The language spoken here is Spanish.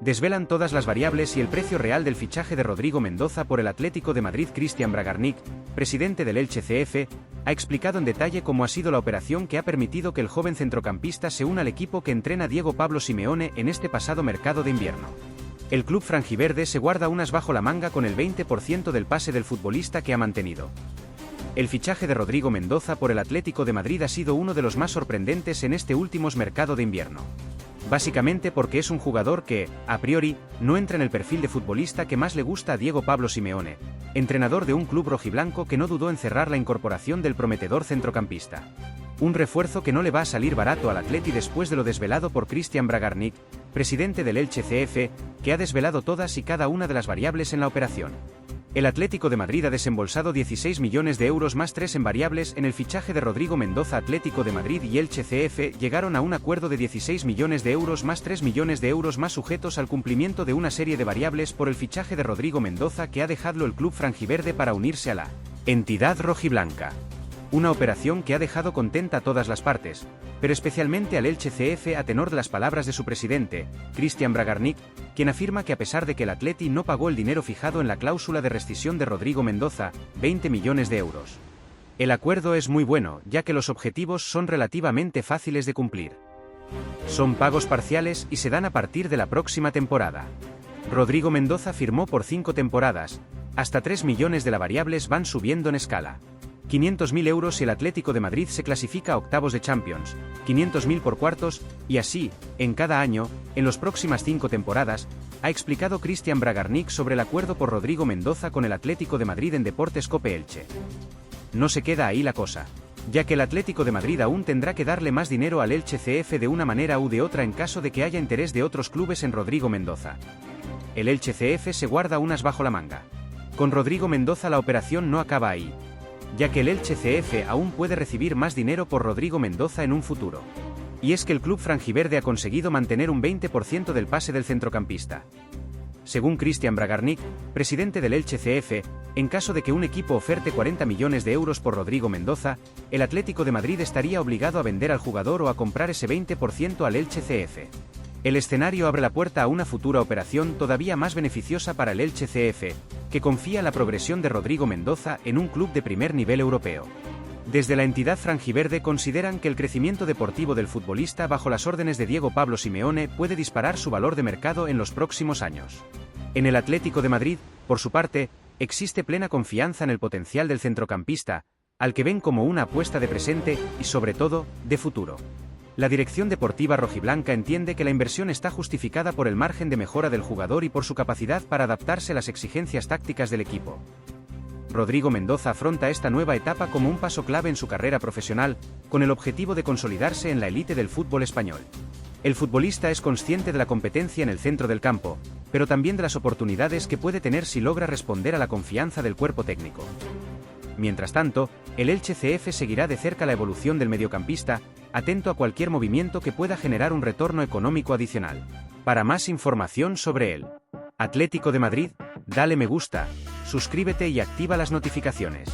Desvelan todas las variables y el precio real del fichaje de Rodrigo Mendoza por el Atlético de Madrid. Christian Bragarnik, presidente del Elche CF, ha explicado en detalle cómo ha sido la operación que ha permitido que el joven centrocampista se una al equipo que entrena Diego Pablo Simeone en este pasado mercado de invierno. El club franjiverde se guarda unas bajo la manga con el 20% del pase del futbolista que ha mantenido. El fichaje de Rodrigo Mendoza por el Atlético de Madrid ha sido uno de los más sorprendentes en este último mercado de invierno. Básicamente porque es un jugador que, a priori, no entra en el perfil de futbolista que más le gusta a Diego Pablo Simeone, entrenador de un club rojiblanco que no dudó en cerrar la incorporación del prometedor centrocampista. Un refuerzo que no le va a salir barato al Atleti después de lo desvelado por Christian Bragarnik, presidente del Elche CF, que ha desvelado todas y cada una de las variables en la operación. El Atlético de Madrid ha desembolsado 16 millones de euros más 3 en variables en el fichaje de Rodrigo Mendoza. Atlético de Madrid y Elche CF llegaron a un acuerdo de 16 millones de euros más 3 millones de euros más sujetos al cumplimiento de una serie de variables por el fichaje de Rodrigo Mendoza que ha dejado el club franjiverde para unirse a la entidad rojiblanca. Una operación que ha dejado contenta a todas las partes, pero especialmente al Elche CF a tenor de las palabras de su presidente, Christian Bragarnik, quien afirma que a pesar de que el Atleti no pagó el dinero fijado en la cláusula de rescisión de Rodrigo Mendoza, 20 millones de euros. El acuerdo es muy bueno, ya que los objetivos son relativamente fáciles de cumplir. Son pagos parciales y se dan a partir de la próxima temporada. Rodrigo Mendoza firmó por 5 temporadas, hasta 3 millones de las variables van subiendo en escala. 500.000 euros si el Atlético de Madrid se clasifica a octavos de Champions, 500.000 por cuartos, y así, en cada año, en las próximas 5 temporadas, ha explicado Christian Bragarnik sobre el acuerdo por Rodrigo Mendoza con el Atlético de Madrid en Deportes Cope Elche. No se queda ahí la cosa, ya que el Atlético de Madrid aún tendrá que darle más dinero al Elche CF de una manera u de otra en caso de que haya interés de otros clubes en Rodrigo Mendoza. El Elche CF se guarda unas bajo la manga. Con Rodrigo Mendoza la operación no acaba ahí, ya que el Elche CF aún puede recibir más dinero por Rodrigo Mendoza en un futuro. Y es que el club franjiverde ha conseguido mantener un 20% del pase del centrocampista. Según Christian Bragarnik, presidente del Elche CF, en caso de que un equipo oferte 40 millones de euros por Rodrigo Mendoza, el Atlético de Madrid estaría obligado a vender al jugador o a comprar ese 20% al Elche CF. El escenario abre la puerta a una futura operación todavía más beneficiosa para el Elche CF, que confía en la progresión de Rodrigo Mendoza en un club de primer nivel europeo. Desde la entidad franjiverde consideran que el crecimiento deportivo del futbolista bajo las órdenes de Diego Pablo Simeone puede disparar su valor de mercado en los próximos años. En el Atlético de Madrid, por su parte, existe plena confianza en el potencial del centrocampista, al que ven como una apuesta de presente y, sobre todo, de futuro. La dirección deportiva rojiblanca entiende que la inversión está justificada por el margen de mejora del jugador y por su capacidad para adaptarse a las exigencias tácticas del equipo. Rodrigo Mendoza afronta esta nueva etapa como un paso clave en su carrera profesional, con el objetivo de consolidarse en la élite del fútbol español. El futbolista es consciente de la competencia en el centro del campo, pero también de las oportunidades que puede tener si logra responder a la confianza del cuerpo técnico. Mientras tanto, el Elche CF seguirá de cerca la evolución del mediocampista, atento a cualquier movimiento que pueda generar un retorno económico adicional. Para más información sobre el Atlético de Madrid, dale me gusta, suscríbete y activa las notificaciones.